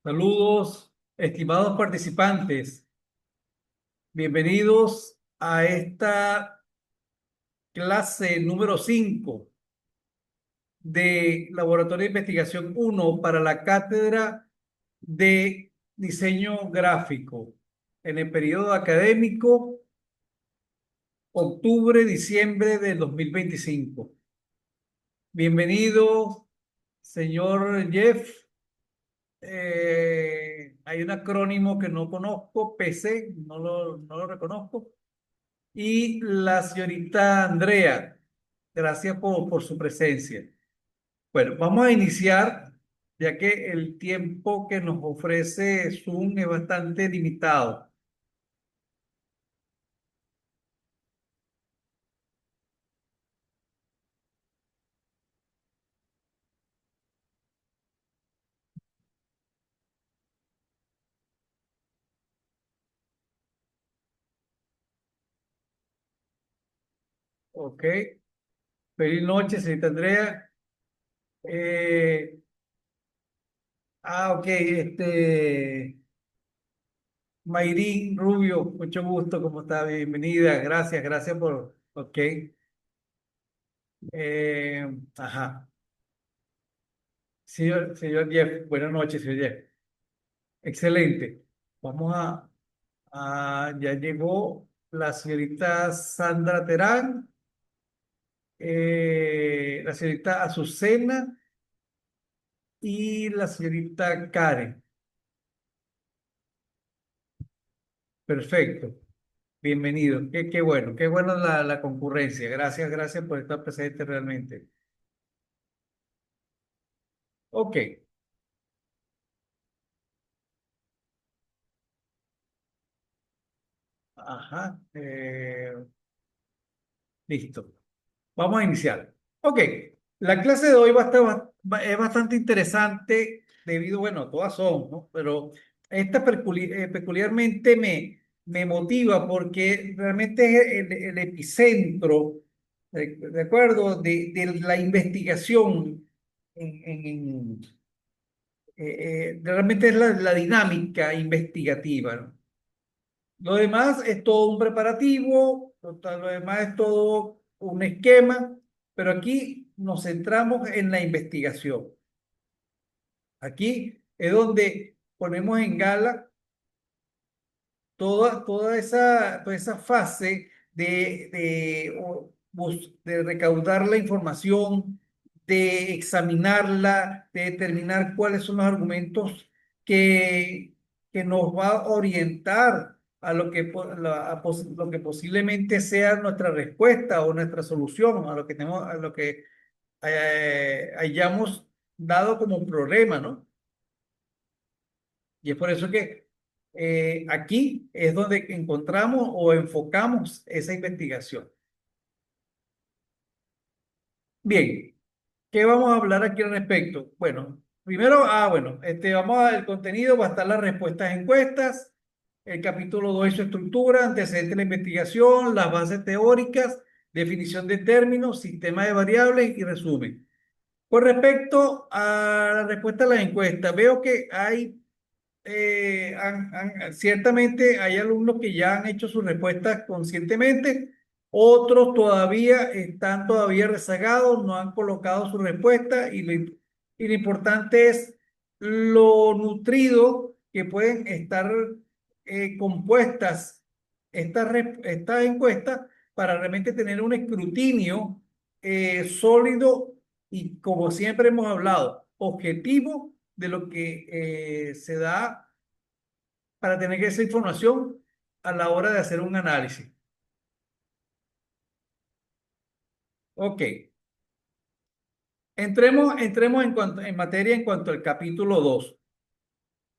Saludos, estimados participantes. Bienvenidos a esta clase número 5 de Laboratorio de Investigación uno para la Cátedra de Diseño Gráfico en el periodo académico octubre-diciembre de 2025. Bienvenido, señor Jeff. Hay un acrónimo que no conozco, PC, no lo reconozco. Y la señorita Andrea, gracias por su presencia. Bueno, vamos a iniciar, ya que el tiempo que nos ofrece Zoom es bastante limitado. Ok, feliz noche, señorita Andrea. Eh, ok, Mayrín Rubio, mucho gusto, ¿cómo está? Bienvenida, gracias por, ok. Eh, ajá. Señor Jeff, buenas noches, señor Jeff. Excelente. Vamos ya llegó la señorita Sandra Terán, la señorita Azucena y la señorita Karen. Perfecto. Bienvenido. Qué bueno la concurrencia. Gracias por estar presente realmente. Ok. Ajá. Listo. Vamos a iniciar. Ok, la clase de hoy es bastante interesante debido, bueno, todas son, ¿no? Pero esta peculiarmente me motiva porque realmente es el epicentro, ¿de acuerdo? De la investigación. Realmente es la dinámica investigativa, ¿no? Lo demás es todo un preparativo, lo demás es todo un esquema, pero aquí nos centramos en la investigación. Aquí es donde ponemos en gala toda esa fase de recaudar la información, de examinarla, de determinar cuáles son los argumentos que, que nos va a orientar a lo que posiblemente sea nuestra respuesta o nuestra solución a lo que hayamos dado como problema, ¿no? Y es por eso que aquí es donde encontramos o enfocamos esa investigación. Bien, ¿qué vamos a hablar aquí al respecto? Bueno, primero, el contenido va a estar las respuestas a encuestas, el capítulo 2 y su estructura, antecedentes de la investigación, las bases teóricas, definición de términos, sistema de variables y resumen. Con respecto a la respuesta a las encuestas, veo que ciertamente hay alumnos que ya han hecho sus respuestas conscientemente, otros todavía están todavía rezagados, no han colocado su respuesta y lo importante es lo nutrido que pueden estar compuestas estas encuestas para realmente tener un escrutinio sólido y, como siempre hemos hablado, objetivo de lo que se da para tener esa información a la hora de hacer un análisis. Ok, entremos en materia en cuanto al capítulo 2.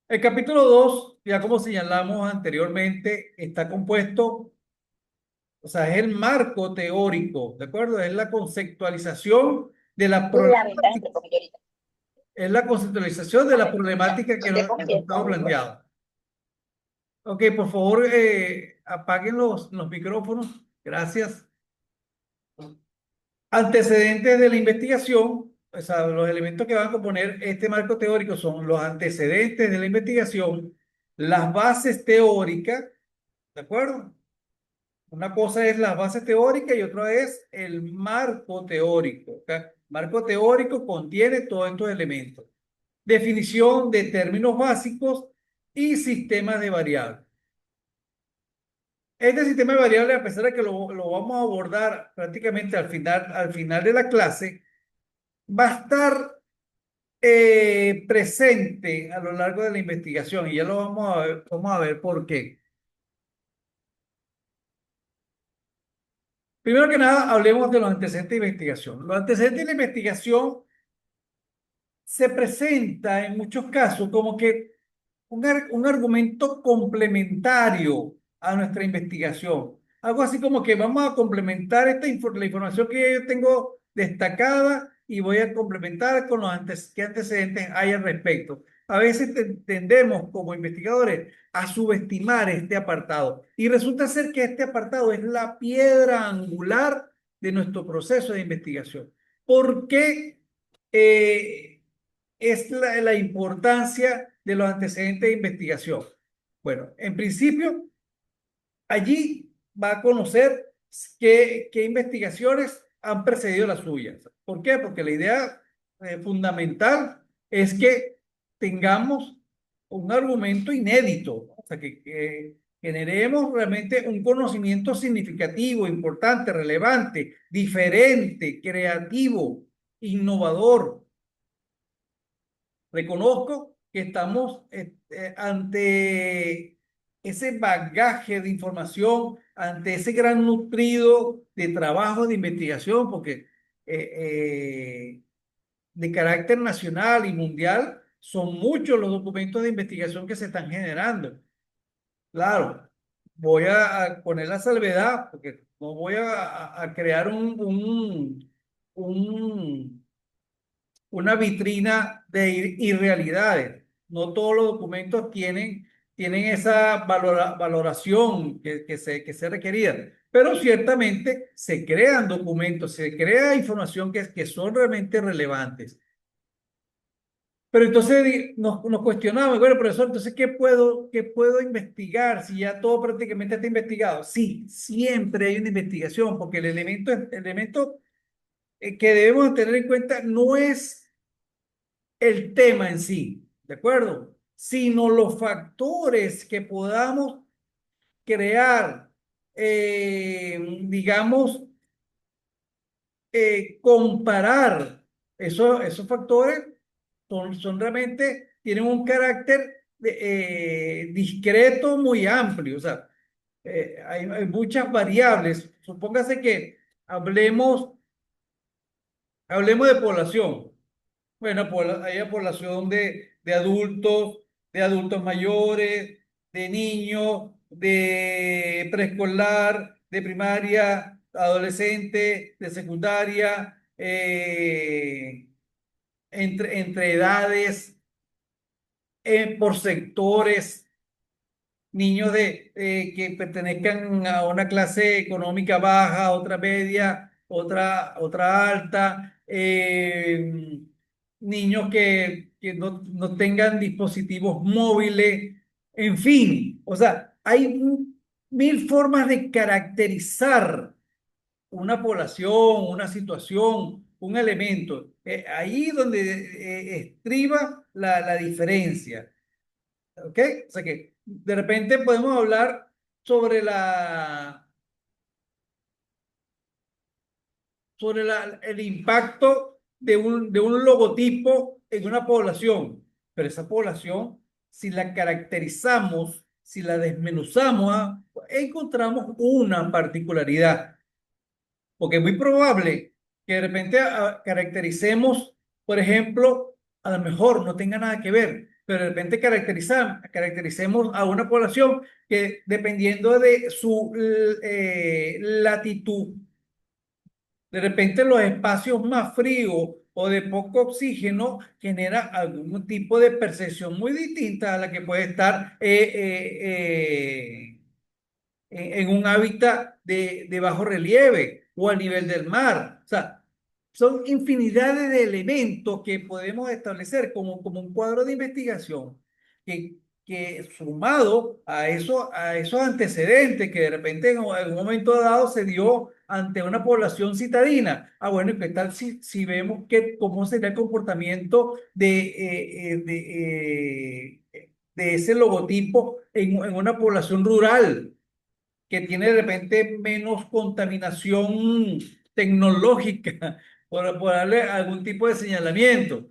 El capítulo 2, ya como señalamos anteriormente, está compuesto, o sea, es el marco teórico, ¿de acuerdo? Es la conceptualización de la problemática, Lamentablemente, porque yo ahorita es la conceptualización de la problemática te que nos confieso estamos algo. planteando. Ok, por favor, apaguen los micrófonos. Gracias. Antecedentes de la investigación. o sea, los elementos que van a componer este marco teórico son los antecedentes de la investigación, las bases teóricas, ¿de acuerdo? Una cosa es las bases teóricas y otra es el marco teórico. ¿Ok? Marco teórico contiene todos estos elementos. Definición de términos básicos y sistemas de variables. Este sistema de variables, a pesar de que lo vamos a abordar prácticamente al final de la clase, va a estar presente a lo largo de la investigación y ya lo vamos a ver por qué. Primero que nada, hablemos de los antecedentes de investigación. Los antecedentes de la investigación se presenta en muchos casos como que un argumento complementario a nuestra investigación. Algo así como que vamos a complementar la información que yo tengo destacada y voy a complementar con qué antecedentes hay al respecto. A veces tendemos como investigadores a subestimar este apartado y resulta ser que este apartado es la piedra angular de nuestro proceso de investigación. ¿Por qué? Es la importancia de los antecedentes de investigación. Bueno, en principio, allí va a conocer qué investigaciones han precedido las suyas. ¿Por qué? Porque la idea fundamental es que tengamos un argumento inédito, ¿no? O sea, que generemos realmente un conocimiento significativo, importante, relevante, diferente, creativo, innovador. Reconozco que estamos ante ese bagaje de información, ante ese gran nutrido de trabajo de investigación, porque de carácter nacional y mundial son muchos los documentos de investigación que se están generando. Claro, voy a poner la salvedad, porque no voy a crear un una vitrina de irrealidades. No todos los documentos tienen esa valoración que se requería, pero ciertamente se crean documentos, se crea información que son realmente relevantes. Pero entonces nos cuestionamos, bueno, profesor, entonces, qué puedo investigar si ya todo prácticamente está investigado? Sí, siempre hay una investigación, porque el elemento que debemos tener en cuenta no es el tema en sí, ¿de acuerdo? Sino los factores que podamos crear, digamos, comparar esos factores son realmente, tienen un carácter discreto muy amplio, o sea, hay muchas variables. Supóngase que hablemos, hablemos de población. Bueno, hay población de adultos mayores, de niños, de preescolar, de primaria, adolescente, de secundaria, entre edades, por sectores, niños que pertenezcan a una clase económica baja, otra media, otra alta, niños que no tengan dispositivos móviles, en fin, o sea, hay mil formas de caracterizar una población, una situación, un elemento. Ahí donde estriba la diferencia. ¿Ok? O sea que de repente podemos hablar sobre el impacto de un logotipo en una población, pero esa población, si la caracterizamos, si la desmenuzamos, encontramos una particularidad, porque es muy probable que de repente caractericemos, por ejemplo, a lo mejor no tenga nada que ver, pero de repente caractericemos a una población que dependiendo de su latitud, de repente los espacios más fríos o de poco oxígeno genera algún tipo de percepción muy distinta a la que puede estar en un hábitat de bajo relieve o a nivel del mar. O sea, son infinidades de elementos que podemos establecer como un cuadro de investigación que sumado a esos antecedentes que de repente en algún momento dado se dio ante una población citadina. Ah, bueno, ¿y qué tal si vemos cómo sería el comportamiento de ese logotipo en una población rural que tiene de repente menos contaminación tecnológica, por darle algún tipo de señalamiento,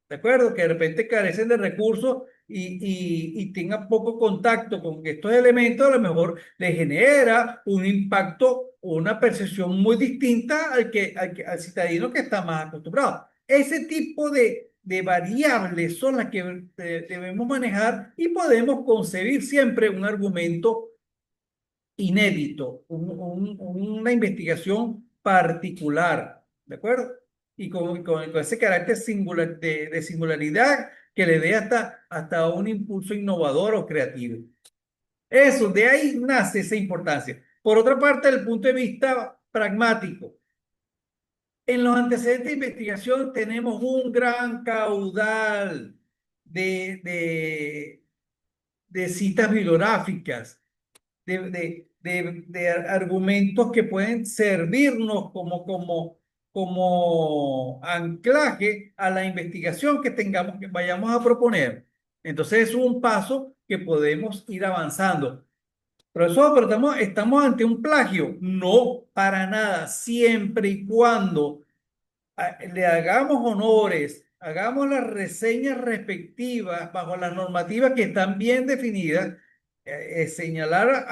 ¿de acuerdo? Que de repente carecen de recursos y tengan poco contacto con estos elementos, a lo mejor les genera un impacto o una percepción muy distinta al citadino que está más acostumbrado. Ese tipo de variables son las que debemos manejar y podemos concebir siempre un argumento inédito, una investigación particular, ¿de acuerdo? Y con ese carácter de singularidad que le dé hasta un impulso innovador o creativo. Eso, de ahí nace esa importancia. Por otra parte, desde el punto de vista pragmático, en los antecedentes de investigación tenemos un gran caudal de, de, de citas bibliográficas de argumentos que pueden servirnos como anclaje a la investigación que vayamos a proponer. Entonces es un paso que podemos ir avanzando. Profesor, pero estamos ante un plagio. No, para nada, siempre y cuando le hagamos honores, hagamos las reseñas respectivas bajo las normativas que están bien definidas, señalar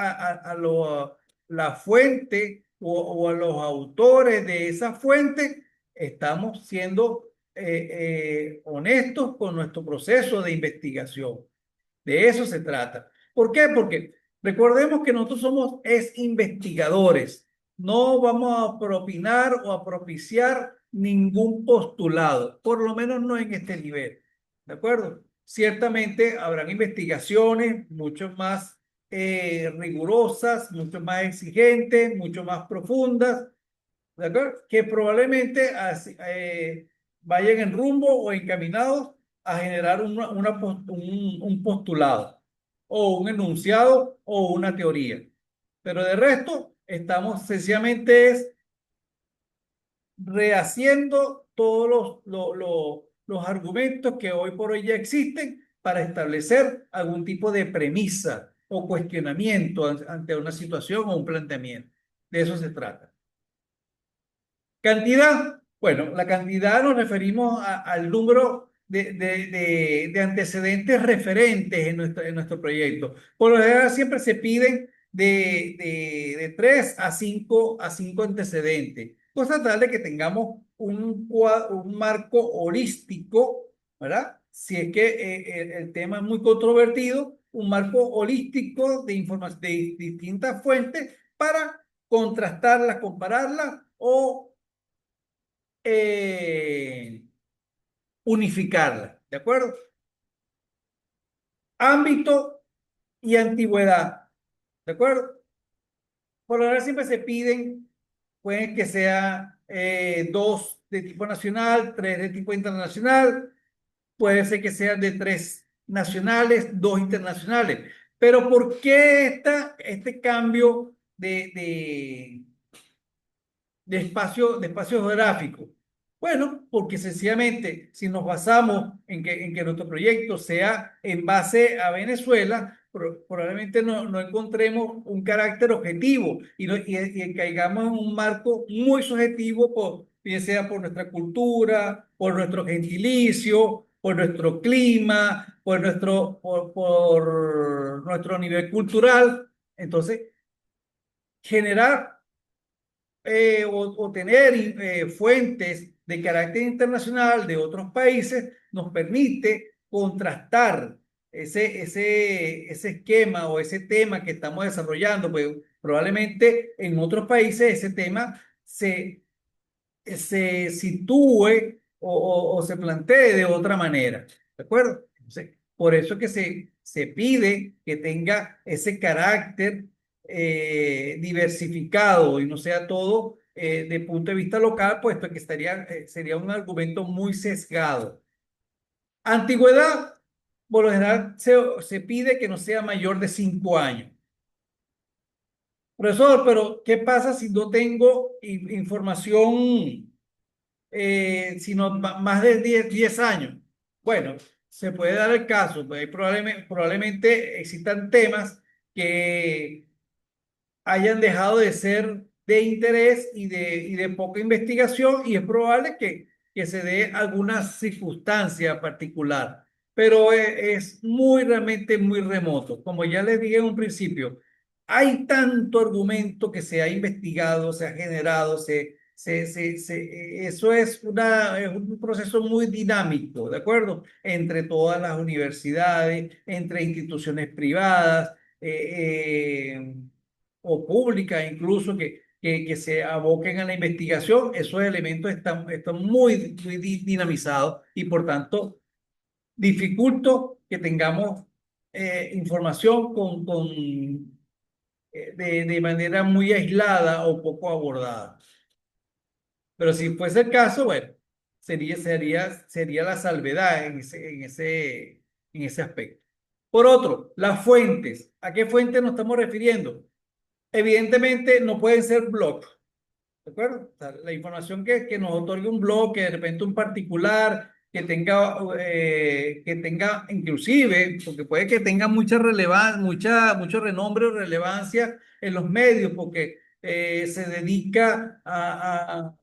la fuente o a los autores de esa fuente, estamos siendo honestos con nuestro proceso de investigación. De eso se trata. ¿Por qué? Porque recordemos que nosotros somos investigadores. No vamos a propinar o a propiciar ningún postulado, por lo menos no en este nivel. ¿De acuerdo? Ciertamente habrán investigaciones mucho más rigurosas, mucho más exigentes, mucho más profundas, ¿de acuerdo? Que probablemente vayan en rumbo o encaminados a generar un postulado o un enunciado o una teoría. Pero de resto, estamos sencillamente rehaciendo todos los argumentos que hoy por hoy ya existen para establecer algún tipo de premisa o cuestionamiento ante una situación o un planteamiento. De eso se trata. Cantidad. Bueno, la cantidad nos referimos al número de antecedentes referentes en nuestro proyecto. Por lo general siempre se piden de 3 a 5 antecedentes. Cosa tal de que tengamos un marco holístico, ¿verdad? Si es que el tema es muy controvertido, un marco holístico de información de distintas fuentes para contrastarlas, compararlas o eh, unificarla, ¿de acuerdo? Ámbito y antigüedad, ¿de acuerdo? Por lo general siempre se piden, pueden que sea dos de tipo nacional, tres de tipo internacional, puede ser que sean de tres nacionales, dos internacionales. Pero ¿por qué este cambio de espacio geográfico? Bueno, porque sencillamente si nos basamos en que nuestro proyecto sea en base a Venezuela, probablemente no encontremos un carácter objetivo y caigamos en un marco muy subjetivo, bien sea por nuestra cultura, por nuestro gentilicio, por nuestro clima, por nuestro nivel cultural. Entonces, generar o tener fuentes de carácter internacional de otros países nos permite contrastar ese esquema o ese tema que estamos desarrollando, pues probablemente en otros países ese tema se sitúe o se plantee de otra manera, ¿de acuerdo? Entonces, por eso que se pide que tenga ese carácter diversificado y no sea todo de punto de vista local, puesto que sería un argumento muy sesgado. Antigüedad, por lo general, se pide que no sea mayor de 5 años. Profesor, pero ¿qué pasa si no tengo información, sino más de 10 años? Bueno, se puede dar el caso, pues, probablemente existan temas que hayan dejado de ser de interés y de poca investigación, y es probable que se dé alguna circunstancia particular, pero es muy realmente muy remoto. Como ya les dije en un principio, hay tanto argumento que se ha investigado, se ha generado, eso es un proceso muy dinámico, ¿de acuerdo? Entre todas las universidades, entre instituciones privadas. O públicas incluso que se aboquen a la investigación, esos elementos están muy dinamizados y por tanto dificulto que tengamos información de manera muy aislada o poco abordada. Pero si fuese el caso, bueno, sería la salvedad en ese aspecto. Por otro, las fuentes. ¿A qué fuentes nos estamos refiriendo? Evidentemente no pueden ser blogs, ¿de acuerdo? O sea, la información que nos otorgue un blog, que de repente un particular, que tenga inclusive, porque puede que tenga mucha relevancia, mucho renombre o relevancia en los medios, porque se dedica a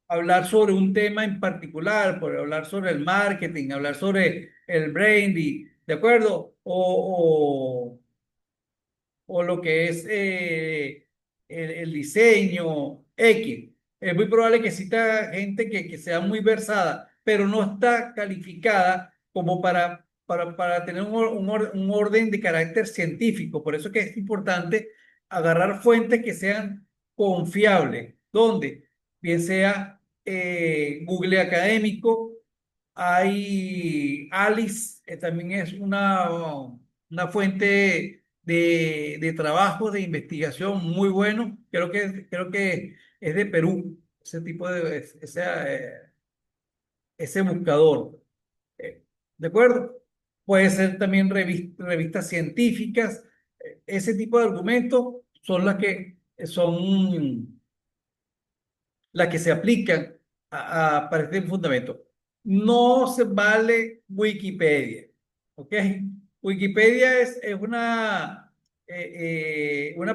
hablar sobre un tema en particular, por hablar sobre el marketing, hablar sobre el branding, ¿de acuerdo? O lo que es el diseño X. Es muy probable que exista gente que sea muy versada, pero no está calificada como para tener un orden de carácter científico. Por eso que es importante agarrar fuentes que sean confiables, donde bien sea Google Académico, hay Alice, también es una fuente de trabajo, de investigación muy bueno. Creo que es de Perú, ese tipo ese buscador. ¿De acuerdo? Puede ser también revistas científicas. Ese tipo de argumentos son las que se aplican para este fundamento. No se vale Wikipedia, ¿ok? Wikipedia es una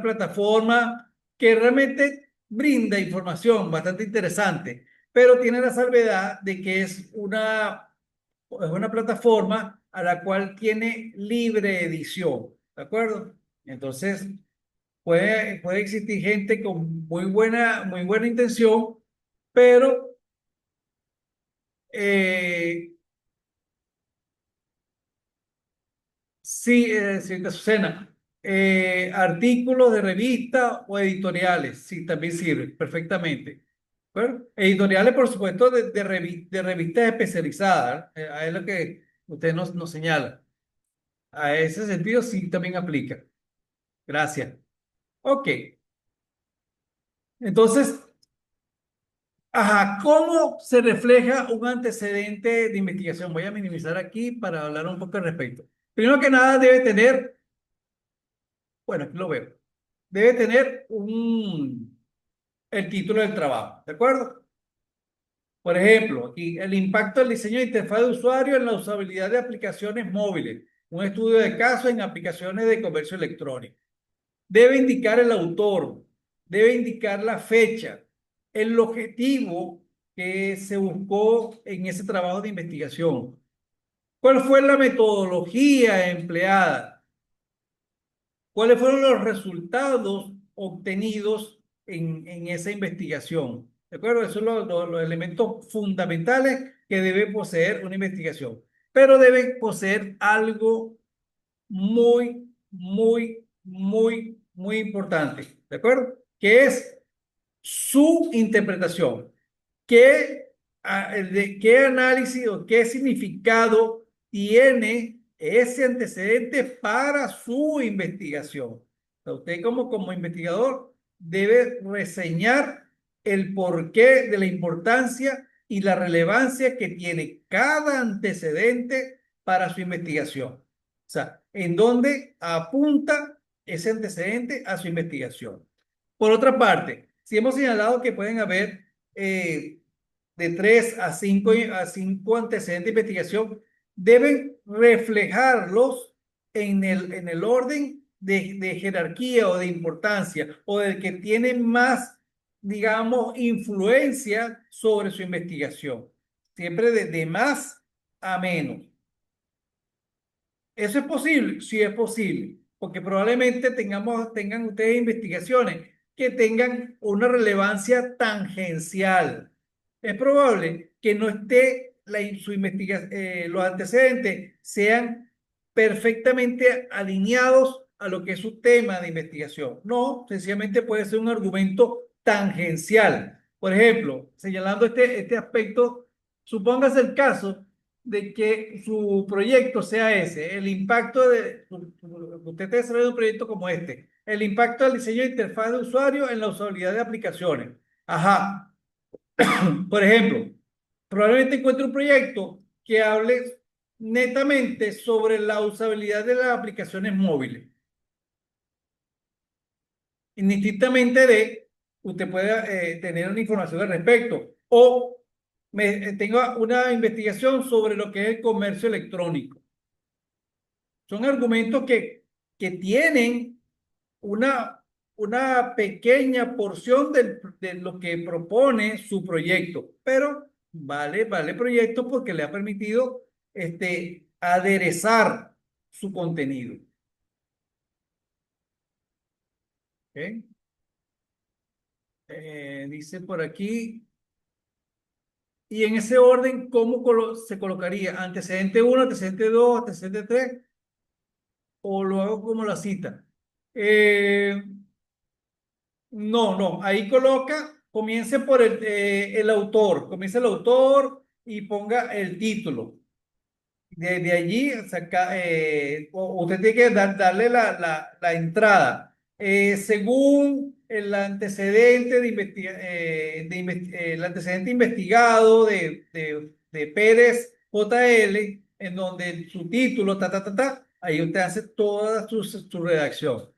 plataforma que realmente brinda información bastante interesante, pero tiene la salvedad de que es una plataforma a la cual tiene libre edición, ¿de acuerdo? Entonces, puede existir gente con muy buena intención, pero eh, sí, señorita Azucena, artículos de revista o editoriales, sí, también sirven perfectamente. Bueno, editoriales, por supuesto, de revistas especializadas, es lo que usted nos señala. A ese sentido, sí, también aplica. Gracias. Ok, entonces, ajá, ¿cómo se refleja un antecedente de investigación? Voy a minimizar aquí para hablar un poco al respecto. Primero que nada, debe tener, bueno, aquí lo veo, debe tener el título del trabajo, ¿de acuerdo? Por ejemplo, aquí el impacto del diseño de interfaz de usuario en la usabilidad de aplicaciones móviles, un estudio de caso en aplicaciones de comercio electrónico. Debe indicar el autor, debe indicar la fecha, el objetivo que se buscó en ese trabajo de investigación. ¿Cuál fue la metodología empleada? ¿Cuáles fueron los resultados obtenidos en esa investigación? ¿De acuerdo? Esos son los elementos fundamentales que debe poseer una investigación. Pero debe poseer algo muy importante, ¿de acuerdo? Que es su interpretación. ¿Qué análisis o qué significado tiene ese antecedente para su investigación? O sea, usted como investigador debe reseñar el porqué de la importancia y la relevancia que tiene cada antecedente para su investigación. O sea, en dónde apunta ese antecedente a su investigación. Por otra parte, si hemos señalado que pueden haber de 3 a 5 antecedentes de investigación, deben reflejarlos en el orden de jerarquía o de importancia o del que tiene más, digamos, influencia sobre su investigación. Siempre de más a menos. ¿Eso es posible? Sí es posible, porque probablemente tengan ustedes investigaciones que tengan una relevancia tangencial. Es probable que no esté su investigación, los antecedentes sean perfectamente alineados a lo que es su tema de investigación. No, sencillamente puede ser un argumento tangencial. Por ejemplo, señalando este aspecto, supóngase el caso de que su proyecto sea ese, el impacto usted está desarrollando un proyecto como este, el impacto del diseño de interfaz de usuario en la usabilidad de aplicaciones. Ajá, por ejemplo, probablemente encuentre un proyecto que hable netamente sobre la usabilidad de las aplicaciones móviles. Indistintamente de, usted puede tener una información al respecto o tenga una investigación sobre lo que es el comercio electrónico. Son argumentos que tienen una pequeña porción de lo que propone su proyecto, pero vale proyecto porque le ha permitido aderezar su contenido. ¿Ok? Dice por aquí, y en ese orden, ¿cómo se colocaría? ¿Antecedente 1, antecedente 2, antecedente 3? ¿O lo hago como la cita? Eh, No, ahí comience por el autor, comience el autor y ponga el título. De allí, usted tiene que darle la entrada. Según el antecedente el antecedente investigado de Pérez JL, en donde su título, ahí usted hace toda su redacción.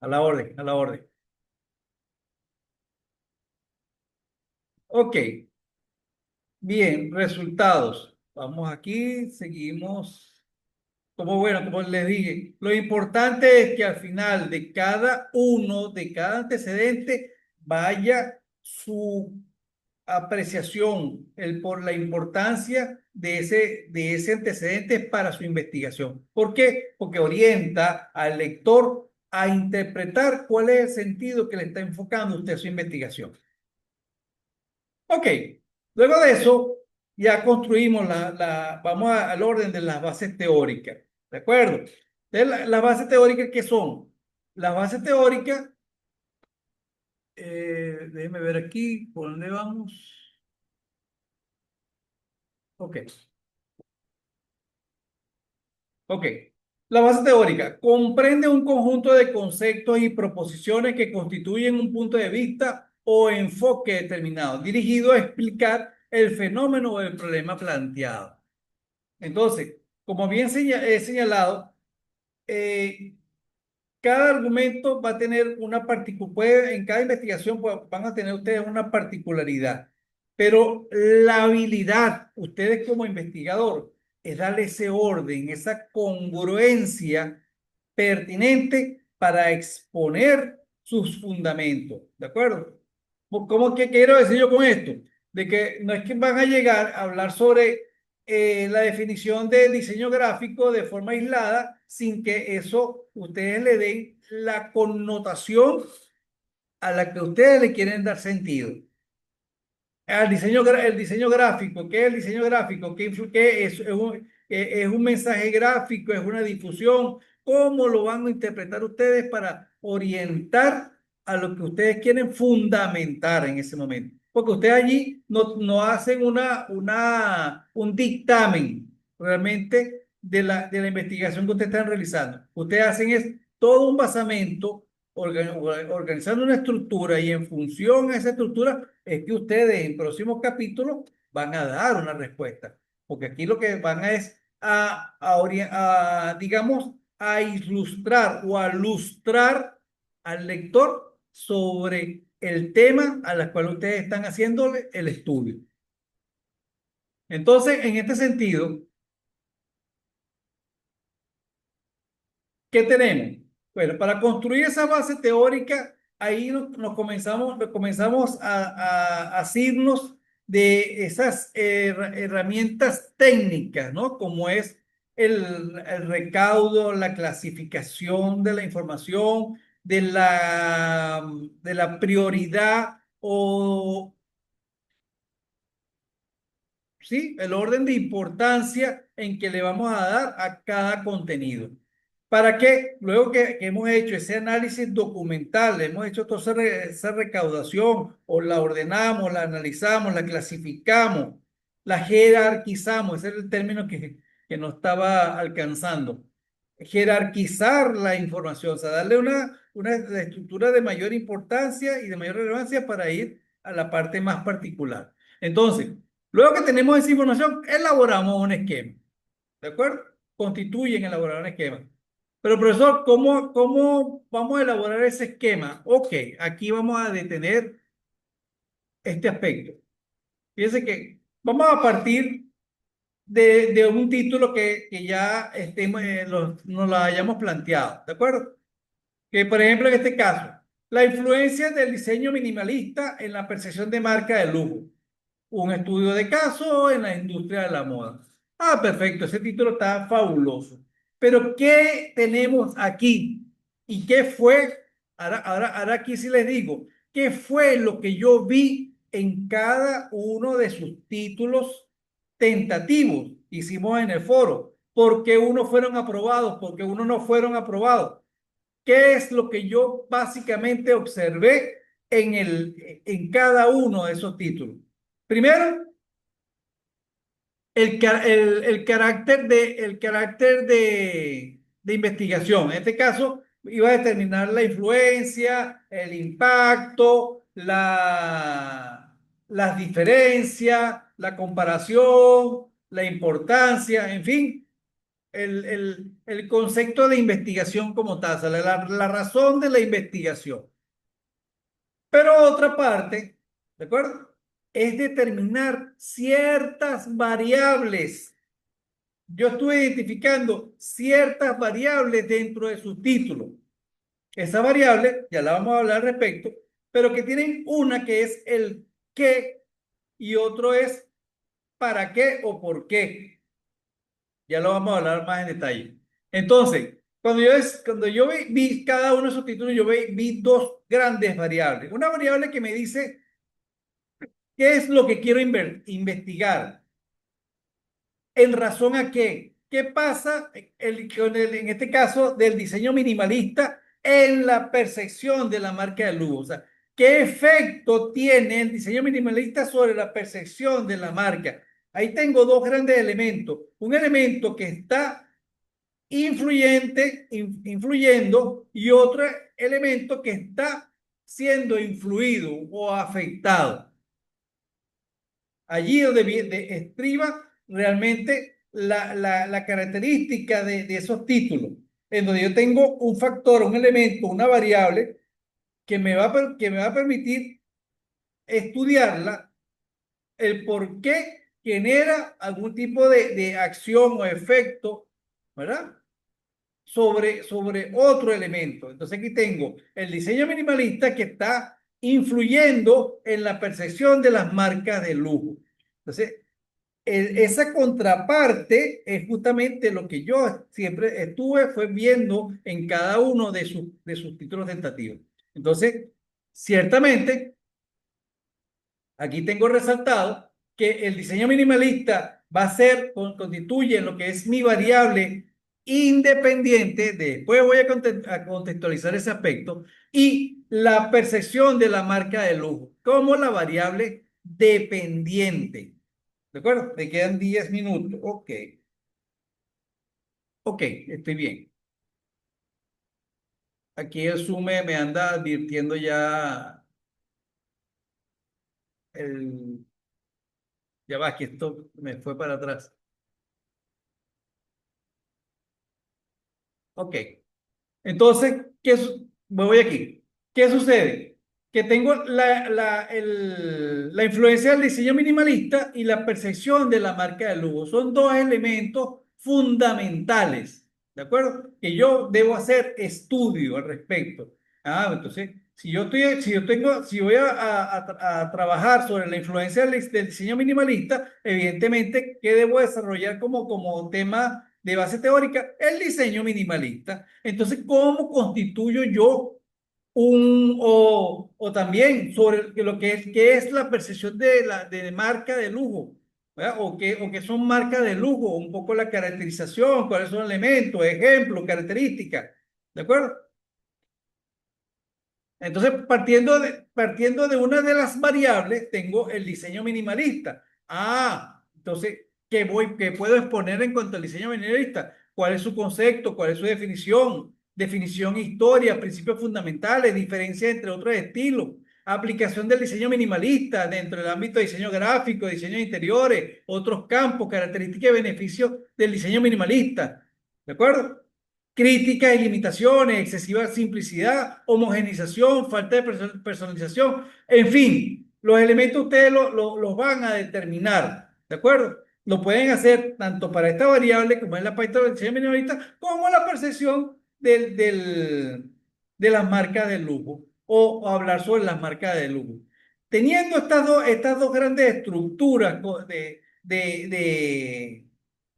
A la orden, a la orden. Ok. Bien, resultados. Vamos aquí, seguimos. Como les dije, lo importante es que al final de cada uno, de cada antecedente, vaya su apreciación por la importancia de ese antecedente para su investigación. ¿Por qué? Porque orienta al lector a interpretar cuál es el sentido que le está enfocando usted a su investigación. Ok, luego de eso ya construimos vamos al orden de las bases teóricas, ¿de acuerdo? Las bases teóricas, ¿qué son? Las bases teóricas, déjenme ver aquí, ¿por dónde vamos? Ok, ok. La base teórica comprende un conjunto de conceptos y proposiciones que constituyen un punto de vista o enfoque determinado, dirigido a explicar el fenómeno o el problema planteado. Entonces, como bien he señalado, eh, cada argumento va a tener una particularidad, en cada investigación pues, van a tener ustedes una particularidad, pero la habilidad, ustedes como investigador, es darle ese orden, esa congruencia pertinente para exponer sus fundamentos, ¿de acuerdo? ¿Cómo que quiero decir yo con esto? De que no es que van a llegar a hablar sobre la definición del diseño gráfico de forma aislada sin que eso ustedes le den la connotación a la que ustedes le quieren dar sentido. El diseño gráfico, ¿qué es el diseño gráfico? ¿Qué es un mensaje gráfico? ¿Es una difusión? ¿Cómo lo van a interpretar ustedes para orientar a lo que ustedes quieren fundamentar en ese momento? Porque ustedes allí no hacen un dictamen realmente de la investigación que ustedes están realizando. Ustedes hacen es todo un basamento organizando una estructura y en función a esa estructura es que ustedes en próximos capítulos van a dar una respuesta. Porque aquí lo que van es digamos, a ilustrar o a lustrar al lector sobre el tema a la cual ustedes están haciéndole el estudio. Entonces, en este sentido, ¿qué tenemos? Bueno, para construir esa base teórica, ahí nos comenzamos a asirnos de esas herramientas técnicas, ¿no? Como es el recaudo, la clasificación de la información, de la prioridad o, ¿sí? El orden de importancia en que le vamos a dar a cada contenido. ¿Para qué? Luego que hemos hecho ese análisis documental, hemos hecho toda esa recaudación, o la ordenamos, la analizamos, la clasificamos, la jerarquizamos, ese es el término que no estaba alcanzando. Jerarquizar la información, o sea, darle una estructura de mayor importancia y de mayor relevancia para ir a la parte más particular. Entonces, luego que tenemos esa información, elaboramos un esquema. ¿De acuerdo? Constituyen elaborar un esquema. Pero, profesor, ¿cómo vamos a elaborar ese esquema? Ok, aquí vamos a detener este aspecto. Fíjense que vamos a partir de un título que ya nos lo hayamos planteado. ¿De acuerdo? Que, por ejemplo, en este caso, la influencia del diseño minimalista en la percepción de marca de lujo. Un estudio de caso en la industria de la moda. Ah, perfecto, ese título está fabuloso. Pero ¿qué tenemos aquí? ¿Y qué fue? Ahora aquí sí les digo, ¿qué fue lo que yo vi en cada uno de sus títulos tentativos? Hicimos en el foro. ¿Por qué unos fueron aprobados? ¿Por qué unos no fueron aprobados? ¿Qué es lo que yo básicamente observé en cada uno de esos títulos? Primero, el carácter de investigación. En este caso, iba a determinar la influencia, el impacto, las diferencias, la comparación, la importancia, en fin, el concepto de investigación como tal, o sea, la razón de la investigación. Pero otra parte, ¿de acuerdo? Es determinar ciertas variables. Yo estuve identificando ciertas variables dentro de sus títulos. Esa variable, ya la vamos a hablar al respecto, pero que tienen una que es el qué y otro es para qué o por qué. Ya lo vamos a hablar más en detalle. Entonces, cuando yo vi cada uno de esos títulos, yo vi dos grandes variables. Una variable que me dice qué es lo que quiero investigar, en razón a qué. ¿Qué pasa en este caso del diseño minimalista en la percepción de la marca de lujo? O sea, ¿qué efecto tiene el diseño minimalista sobre la percepción de la marca? Ahí tengo dos grandes elementos. Un elemento que está influyendo y otro elemento que está siendo influido o afectado. Allí donde estriba realmente la característica de esos títulos, en donde yo tengo un factor, un elemento, una variable que me va a permitir estudiarla, el por qué genera algún tipo de acción o efecto, ¿verdad? Sobre otro elemento. Entonces aquí tengo el diseño minimalista que está influyendo en la percepción de las marcas de lujo. Entonces, esa contraparte es justamente lo que yo siempre fue viendo en cada uno de sus títulos tentativos. Entonces, ciertamente, aquí tengo resaltado que el diseño minimalista va a ser, constituye lo que es mi variable independiente, después voy a contextualizar ese aspecto, y la percepción de la marca de lujo como la variable dependiente. ¿De acuerdo? Me quedan 10 minutos. Ok, ok, estoy bien. Aquí el Zoom me anda advirtiendo ya el... Ya va, que esto me fue para atrás. Ok. Entonces, me voy aquí. ¿Qué sucede? Que tengo la influencia del diseño minimalista y la percepción de la marca de lujo. Son dos elementos fundamentales, ¿de acuerdo? Que yo debo hacer estudio al respecto. Entonces, si voy a trabajar sobre la influencia del diseño minimalista, evidentemente, ¿qué debo desarrollar como tema de base teórica? El diseño minimalista. Entonces, ¿cómo constituyo yo o también sobre qué es la percepción de marca de lujo? ¿Verdad? O qué son marcas de lujo, un poco la caracterización, cuáles son elementos, ejemplos, características, ¿de acuerdo? Entonces, partiendo de una de las variables, tengo el diseño minimalista. Entonces, ¿qué puedo exponer en cuanto al diseño minimalista? ¿Cuál es su concepto? ¿Cuál es su definición? Definición, historia, principios fundamentales, diferencia entre otros estilos, aplicación del diseño minimalista dentro del ámbito de diseño gráfico, diseño de interiores, otros campos, características y beneficios del diseño minimalista. ¿De acuerdo? Críticas y limitaciones, excesiva simplicidad, homogenización, falta de personalización, en fin, los elementos ustedes los van a determinar, ¿de acuerdo? Lo pueden hacer tanto para esta variable, como es la parte del diseño minimalista, como la percepción de las marcas de lujo, o hablar sobre las marcas de lujo. Teniendo estas dos grandes estructuras de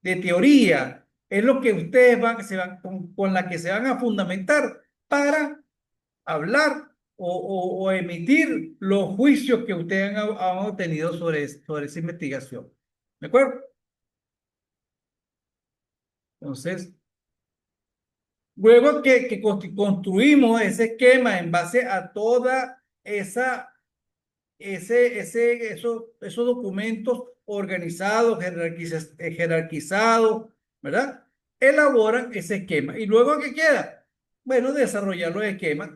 teoría, es lo que ustedes con la que se van a fundamentar para hablar o emitir los juicios que ustedes han obtenido sobre esa investigación. ¿De acuerdo? Entonces, luego que construimos ese esquema en base a toda esos documentos organizados, jerarquizados, ¿verdad? Elaboran ese esquema. ¿Y luego qué queda? Bueno, desarrollar los esquemas,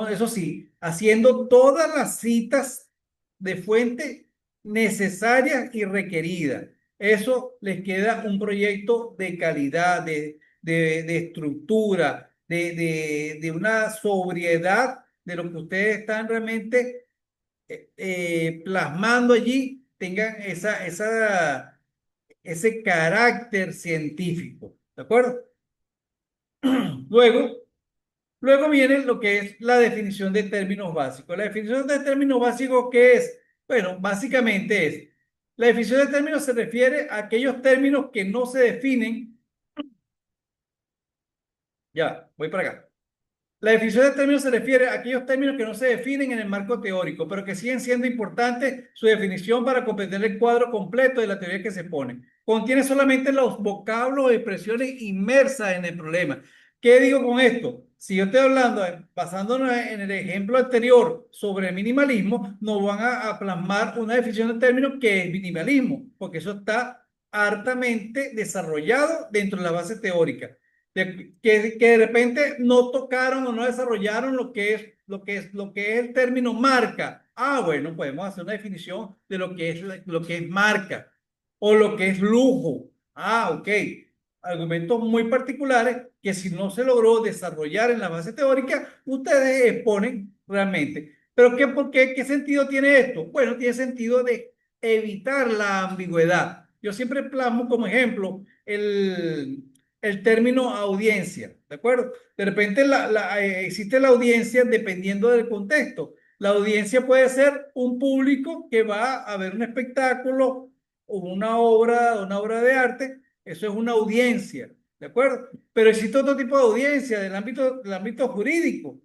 eso sí, haciendo todas las citas de fuente necesarias y requeridas. Eso les queda un proyecto de calidad, de estructura, de una sobriedad de lo que ustedes están realmente plasmando allí, tengan ese carácter científico, ¿de acuerdo? Luego, luego viene lo que es la definición de términos básicos. La definición de términos básicos, ¿qué es? Bueno, básicamente la definición de términos se refiere a aquellos términos que no se definen. Ya, voy para acá. La definición de términos se refiere a aquellos términos que no se definen en el marco teórico, pero que siguen siendo importantes su definición para comprender el cuadro completo de la teoría que se pone. Contiene solamente los vocablos o expresiones inmersas en el problema. ¿Qué digo con esto? Si yo estoy hablando, basándonos en el ejemplo anterior sobre el minimalismo, nos van a plasmar una definición de términos que es minimalismo, porque eso está hartamente desarrollado dentro de la base teórica que de repente no tocaron o no desarrollaron lo que es el término marca. Bueno, podemos hacer una definición de lo que es marca o lo que es lujo. Ok. Argumentos muy particulares que si no se logró desarrollar en la base teórica, ustedes exponen realmente. Pero ¿qué sentido tiene esto? Bueno, tiene sentido de evitar la ambigüedad. Yo siempre plasmo como ejemplo el término audiencia, ¿de acuerdo? De repente existe la audiencia dependiendo del contexto. La audiencia puede ser un público que va a ver un espectáculo o una obra de arte. Eso es una audiencia, ¿de acuerdo? Pero existe otro tipo de audiencia del ámbito jurídico,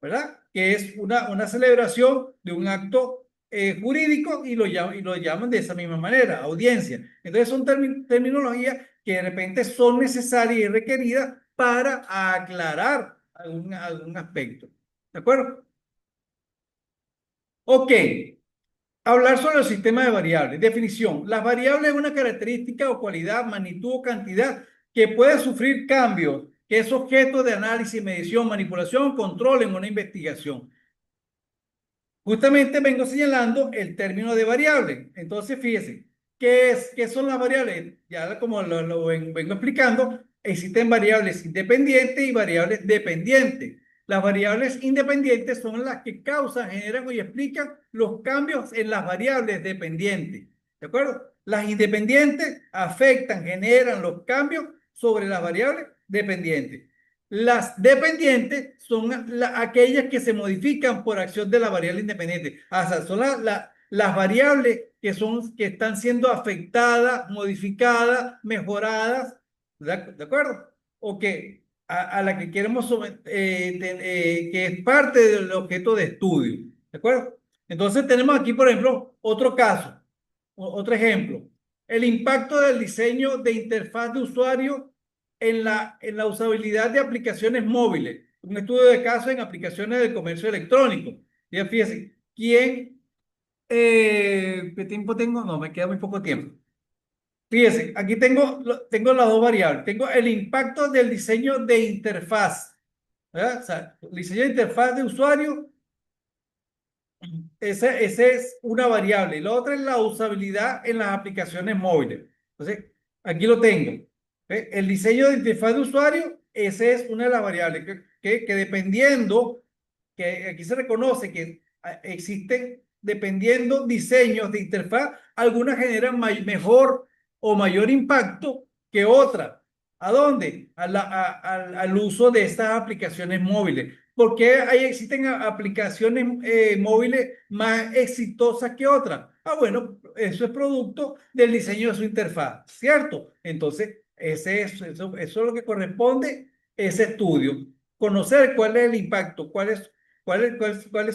¿verdad? Que es una celebración de un acto jurídico y lo llaman de esa misma manera, audiencia. Entonces son terminologías que de repente son necesarias y requeridas para aclarar algún aspecto. ¿De acuerdo? Ok. Hablar sobre el sistema de variables. Definición. Las variables es una característica o cualidad, magnitud o cantidad que puede sufrir cambios que es objeto de análisis, medición, manipulación, control en una investigación. Justamente vengo señalando el término de variable. Entonces, fíjese, ¿qué son las variables? Ya como lo vengo explicando, existen variables independientes y variables dependientes. Las variables independientes son las que causan, generan y explican los cambios en las variables dependientes. ¿De acuerdo? Las independientes afectan, generan los cambios sobre las variables dependientes. Las dependientes son aquellas que se modifican por acción de la variable independiente. O sea, son las variables que están siendo afectadas, modificadas, mejoradas, ¿de acuerdo? O que a la que queremos que es parte del objeto de estudio, ¿de acuerdo? Entonces tenemos aquí, por ejemplo, otro caso, otro ejemplo. El impacto del diseño de interfaz de usuario en la usabilidad de aplicaciones móviles. Un estudio de caso en aplicaciones de comercio electrónico. Ya fíjense, ¿qué tiempo tengo? No, me queda muy poco tiempo. Fíjense, aquí tengo las dos variables. Tengo el impacto del diseño de interfaz, ¿verdad? O sea, el diseño de interfaz de usuario, ese es una variable. Y la otra es la usabilidad en las aplicaciones móviles. Entonces, aquí lo tengo. ¿Ve? El diseño de interfaz de usuario, esa es una de las variables que dependiendo, que aquí se reconoce que existen, dependiendo diseños de interfaz, algunas generan mejor o mayor impacto que otras. ¿A dónde? Al uso de estas aplicaciones móviles. ¿Por qué ahí existen aplicaciones móviles más exitosas que otras? Ah, bueno, eso es producto del diseño de su interfaz, ¿cierto? Entonces, eso es lo que corresponde a ese estudio. Conocer cuál es el impacto, cuáles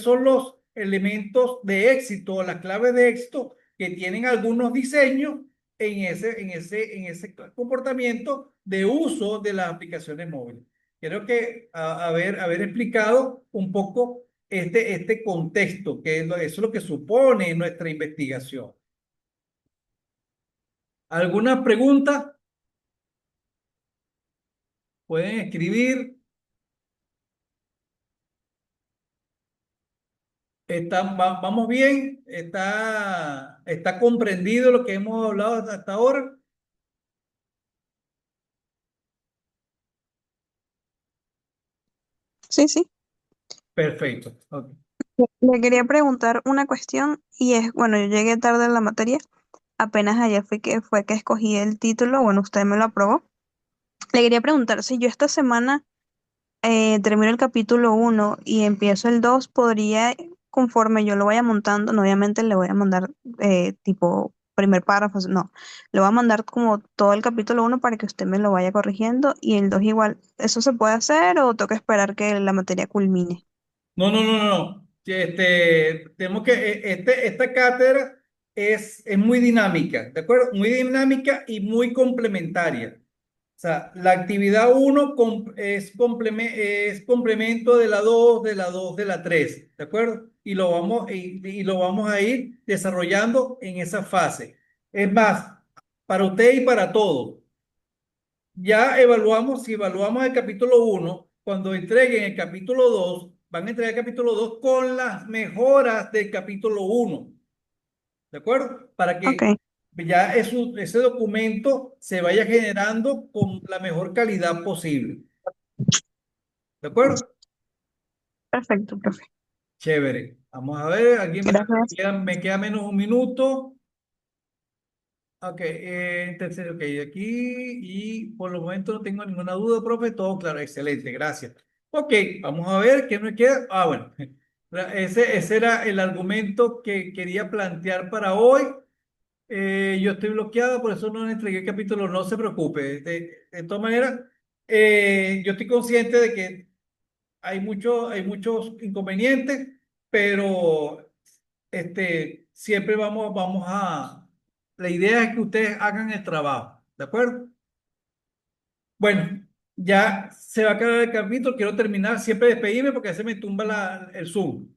son los elementos de éxito, las claves de éxito que tienen algunos diseños en ese comportamiento de uso de las aplicaciones móviles. Creo que haber explicado un poco este contexto, que eso es lo que supone nuestra investigación. ¿Alguna pregunta? Pueden escribir. Vamos bien, está comprendido lo que hemos hablado hasta ahora. Sí, sí. Perfecto. Ok. Le quería preguntar una cuestión y es, bueno, yo llegué tarde en la materia, apenas ayer fue que escogí el título, bueno, usted me lo aprobó. Le quería preguntar si yo esta semana termino el capítulo 1 y empiezo el 2, podría, conforme yo lo vaya montando, no obviamente le voy a mandar tipo primer párrafo, no, le voy a mandar como todo el capítulo 1 para que usted me lo vaya corrigiendo y el 2 igual, ¿eso se puede hacer o tengo que esperar que la materia culmine? No, no, no, no, no. Tenemos que, esta cátedra es muy dinámica, ¿de acuerdo? Muy dinámica y muy complementaria. O sea, la actividad uno es complemento de la 2, de la 2, de la 3, ¿de acuerdo? Y lo vamos a ir desarrollando en esa fase. Es más, para usted y para todos. Ya evaluamos, si evaluamos el capítulo uno, cuando entreguen el capítulo 2, van a entregar el capítulo 2 con las mejoras del capítulo uno, ¿de acuerdo? Para Ok, que ya ese documento se vaya generando con la mejor calidad posible, ¿de acuerdo? perfecto, profe. Chévere. Vamos a ver, aquí Gracias. me queda menos un minuto. Ok, tercero, ok, aquí y por el momento no tengo ninguna duda, profe, todo claro, excelente, gracias. Ok, vamos a ver qué nos queda. Ah, bueno, ese era el argumento que quería plantear para hoy. Yo estoy bloqueado, por eso no le entregué el capítulo, no se preocupe. De todas maneras, yo estoy consciente de que hay muchos inconvenientes, pero siempre la idea es que ustedes hagan el trabajo, ¿de acuerdo? Bueno, ya se va a acabar el capítulo, quiero terminar, siempre despedirme porque se me tumba el Zoom.